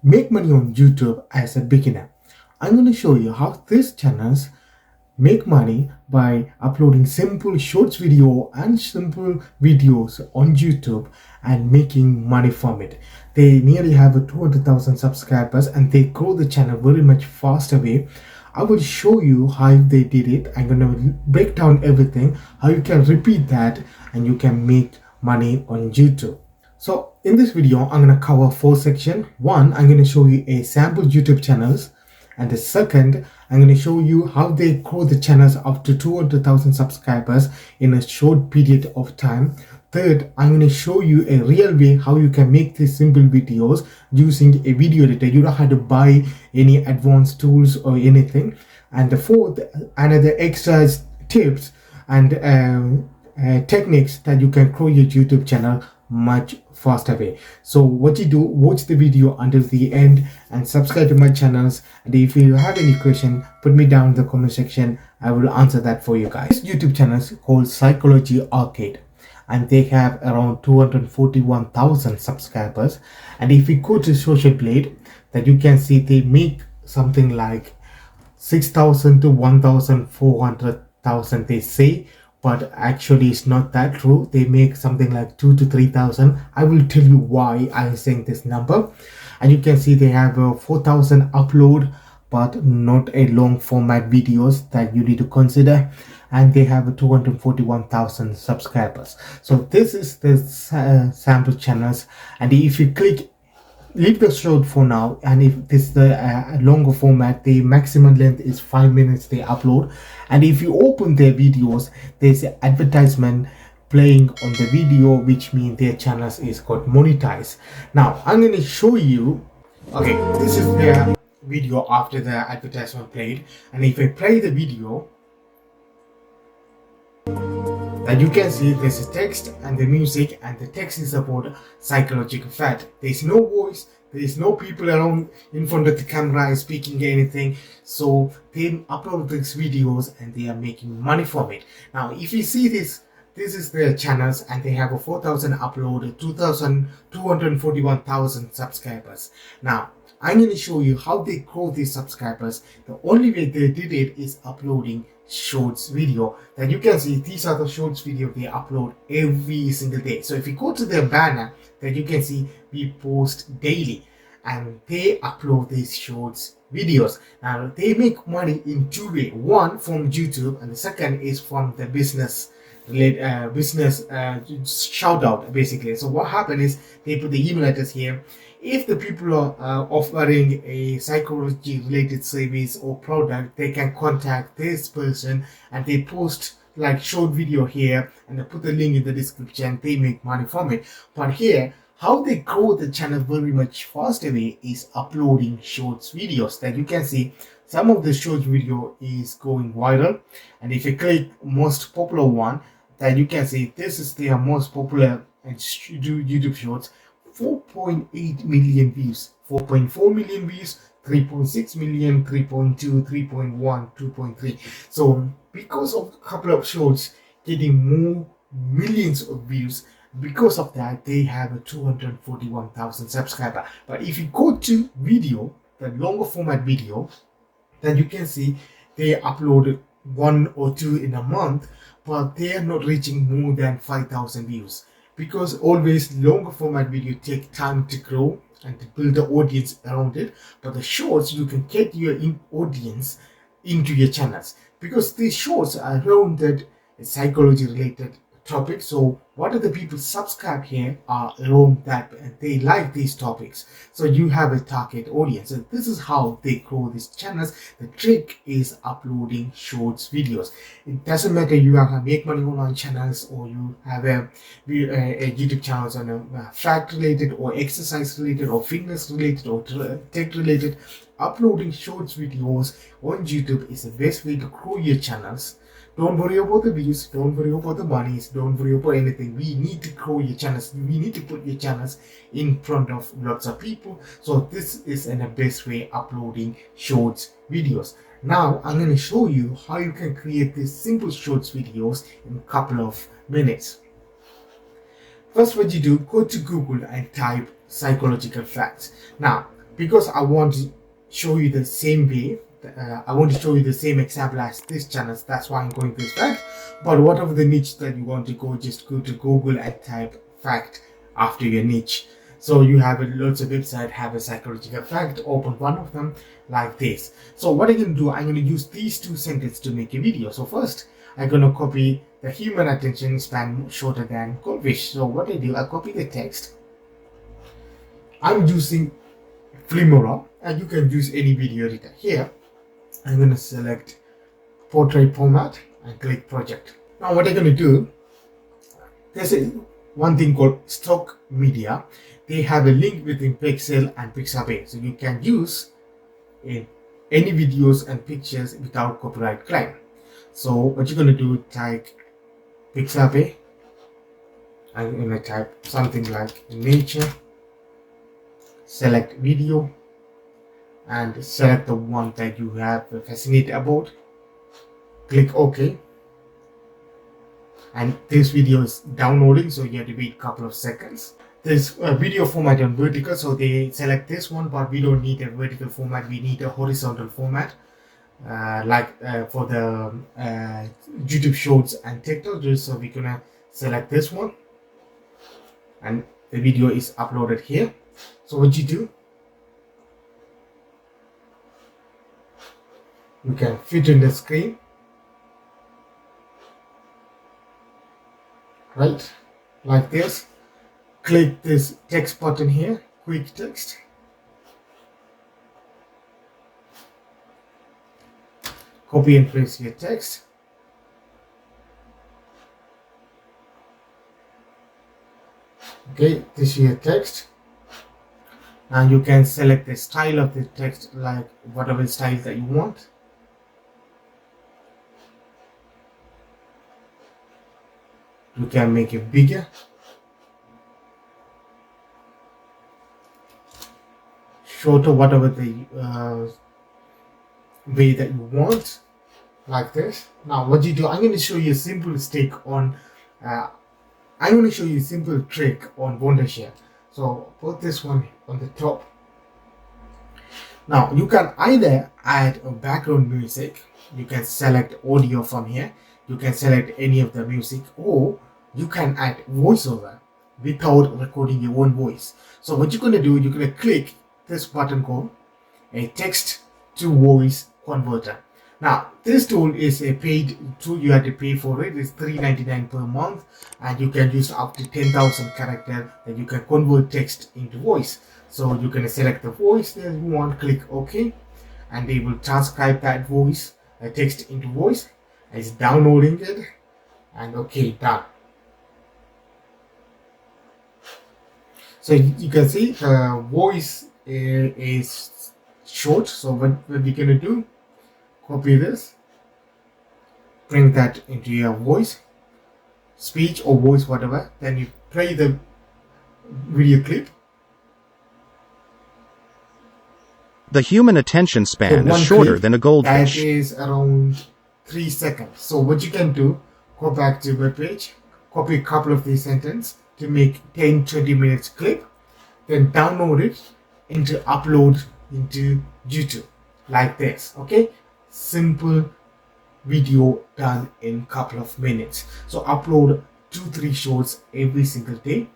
make money on YouTube as a beginner. I'm going to show you how these channels make money by uploading simple shorts video and simple videos on YouTube and making money from it. They nearly have a 200,000 subscribers and they grow the channel very much faster way. I will show you how they did it. I'm going to break down everything, how you can repeat that and you can make money on YouTube. So in this video, I'm going to cover 4 sections. One, I'm going to show you a sample YouTube channels. And the second, I'm going to show you how they grow the channels up to 200,000 subscribers in a short period of time. Third, I'm going to show you a real way how you can make these simple videos using a video editor. You don't have to buy any advanced tools or anything. And the fourth, another extra tips and techniques that you can grow your YouTube channel much faster way. So what you do, watch the video until the end and subscribe to my channels. And if you have any question, put me down in the comment section. I will answer that for you guys. This YouTube channel is called Psychology Arcade and they have around 241,000 subscribers. And if we go to Social Blade, that you can see they make something like 6,000 to 1,400,000 they say, but actually it's not that true. They make something like 2 to 3,000. I will tell you why I'm saying this number. And you can see they have 4,000 upload, but not a long format videos that you need to consider. And they have 241,000 subscribers. So this is the sample channels. And if you click, leave the short for now, and if this is the longer format, the maximum length is 5 minutes they upload. And if you open their videos, there's an advertisement playing on the video, which means their channels is got monetized. Now I'm going to show you, okay, this is their video after the advertisement played. And if I play the video, that you can see there's a text and the music, and the text is about psychological fact. There's no voice, there's no people around in front of the camera speaking anything. So they upload these videos and they are making money from it. Now if you see this is their channels and they have a 4,000 upload, 241,000 subscribers. Now I'm going to show you how they grow these subscribers. The only way they did it is uploading shorts video. That you can see these are the shorts video they upload every single day. So if you go to their banner, that you can see we post daily and they upload these shorts videos. Now they make money in 2 ways. One from YouTube and the second is from the business shout out basically. So what happened is they put the email address here. If the people are offering a psychology related service or product, they can contact this person and they post like short video here and they put the link in the description. They make money from it. But here, how they grow the channel very much faster way is uploading shorts videos. That you can see some of the short video is going viral. And if you click most popular one, that you can see this is their most popular YouTube shorts. 4.8 million views, 4.4 million views, 3.6 million, 3.2, 3.1, 2.3. So because of a couple of shorts getting more millions of views, because of that they have a 241,000 subscriber. But if you go to video, the longer format video, then you can see they upload 1 or 2 in a month, but they are not reaching more than 5,000 views. Because always longer format video take time to grow and to build the audience around it. But the shorts, you can get your audience into your channels. Because these shorts are around that psychology related topic. So what are the people subscribe here are around that and they like these topics. So you have a target audience. And this is how they grow these channels. The trick is uploading shorts videos. It doesn't matter you have make money online channels or you have a YouTube channels on a fact related or exercise related or fitness related or tech related. Uploading shorts videos on YouTube is the best way to grow your channels. Don't worry about the views, don't worry about the monies, don't worry about anything. We need to grow your channels. We need to put your channels in front of lots of people. So this is the best way uploading shorts videos. Now I'm going to show you how you can create these simple shorts videos in a couple of minutes. First, what you do, go to Google and type psychological facts. Now because I want to show you the same way, I want to show you the same example as this channel. That's why I'm going this fact. But whatever the niche that you want to go, just go to Google and type fact after your niche. So you have lots of websites have a psychological fact. Open one of them like this. So what I'm going to do, I'm going to use these two sentences to make a video. So first, I'm going to copy the human attention span shorter than goldfish. So what I do, I copy the text. I'm using Filmora, and you can use any video editor. Here, I'm going to select portrait format and click project. Now what I'm going to do, there's one thing called stock media. They have a link within Pixel and Pixabay, so you can use in any videos and pictures without copyright claim. So what you're going to do, type Pixabay. I'm going to type something like nature, select video, and select the one that you have fascinated about. Click OK. And this video is downloading, so you have to wait a couple of seconds. This video format on vertical, so they select this one, but we don't need a vertical format, we need a horizontal format, for the YouTube Shorts and TikTok. So we're gonna select this one, and the video is uploaded here. So what you do, you can fit in the screen, right, like this. Click this text button here, quick text. Copy and paste your text. Okay, this is your text. And you can select the style of the text, like whatever style that you want. You can make it bigger, shorter, whatever the way that you want, like this. Now what you do, I'm going to show you a simple stick on I'm going to show you a simple trick on Wondershare. So put this one on the top. Now you can either add a background music, you can select audio from here, you can select any of the music, or you can add voiceover without recording your own voice. So what you're going to do, you're going to click this button called a text to voice converter. Now this tool is a paid tool, you have to pay for it. It's $3.99 per month, and you can use up to 10,000 characters that you can convert text into voice. So you can select the voice that you want, click OK, and they will transcribe that voice, text into voice. It's downloading it, and OK, done. So you can see the voice is short. So what we're going to do, copy this, bring that into your voice, speech or voice, whatever. Then you play the video clip. The human attention span is shorter than a goldfish. That is around 3 seconds. So what you can do, go back to the page, copy a couple of these sentences to make 10-20 minutes clip, then download it into upload into YouTube like this. Okay, simple video done in couple of minutes. So upload 2-3 shorts every single day,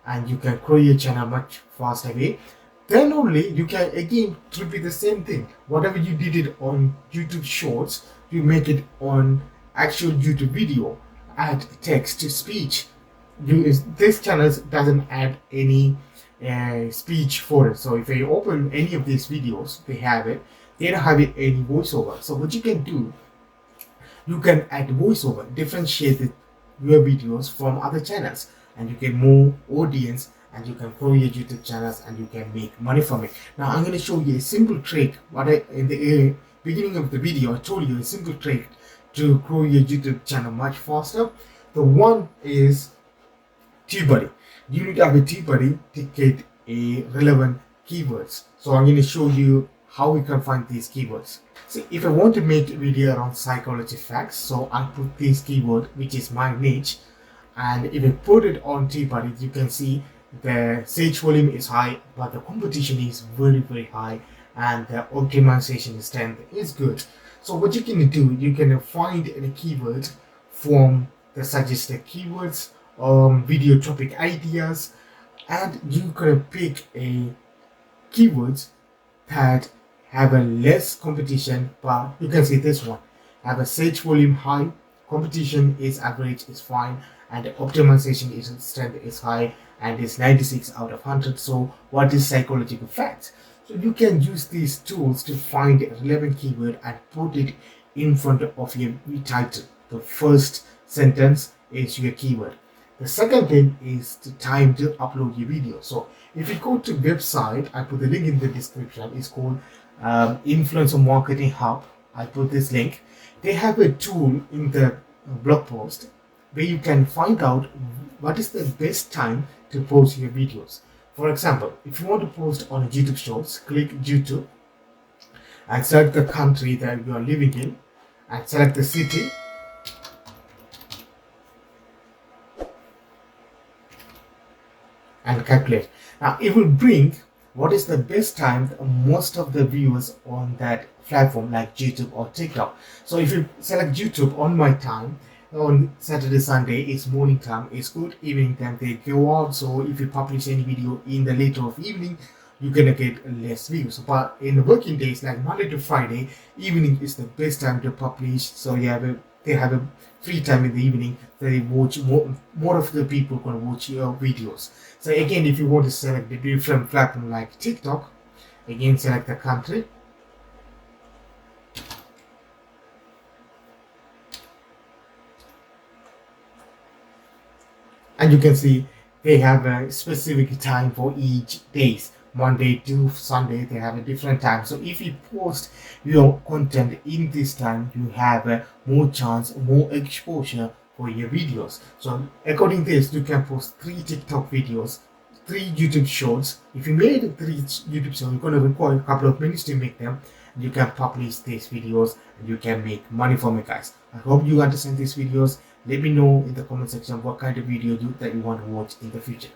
and you can grow your channel much faster way. Then only you can again repeat the same thing. Whatever you did it on YouTube Shorts, you make it on actual YouTube video. Add text to speech. This channel doesn't add any speech for it. So if you open any of these videos, they have it. They don't have it any voiceover. So what you can do, you can add voiceover, differentiate your videos from other channels, and you get more audience, and you can grow your YouTube channels, and you can make money from it. Now I'm going to show you a simple trick. In the beginning of the video, I told you a simple trick to grow your YouTube channel much faster. The one is Tubebuddy. You need to have a Tubebuddy to get a relevant keywords. So I'm going to show you how we can find these keywords. So if I want to make a video around psychology facts, so I put this keyword, which is my niche, and if I put it on Tubebuddy, you can see the search volume is high, but the competition is very high, and the optimization strength is good. So what you can do, you can find a keyword from the suggested keywords, video topic ideas, and you can pick a keywords that have a less competition, but you can see this one have a search volume high, competition is average, is fine, and the optimization is strength is high, and is 96 out of 100. So what is psychological facts? So you can use these tools to find a relevant keyword and put it in front of your title. The first sentence is your keyword. The second thing is the time to upload your video. So if you go to website, I put the link in the description. It's called Influencer Marketing Hub. I put this link. They have a tool in the blog post where you can find out what is the best time to post your videos. For example, if you want to post on YouTube Shorts, click YouTube and select the country that you are living in and select the city. And calculate. Now it will bring what is the best time most of the viewers on that platform like YouTube or TikTok. So if you select YouTube, on my time on Saturday, Sunday, it's morning time, it's good. Evening time they go out. So if you publish any video in the later of evening, you're gonna get less views. But in the working days like Monday to Friday, evening is the best time to publish. So they have a free time in the evening. They watch more of the people gonna watch your videos. So again, if you want to select the different platform like TikTok, again select the country. And you can see they have a specific time for each days. Monday to Sunday, they have a different time. So if you post your content in this time, you have more chance, more exposure for your videos. So according to this, you can post 3 TikTok videos, 3 YouTube shorts. If you made 3 YouTube shorts, you're going to require a couple of minutes to make them. You can publish these videos and you can make money from it, guys. I hope you understand these videos. Let me know in the comment section what kind of video that you want to watch in the future.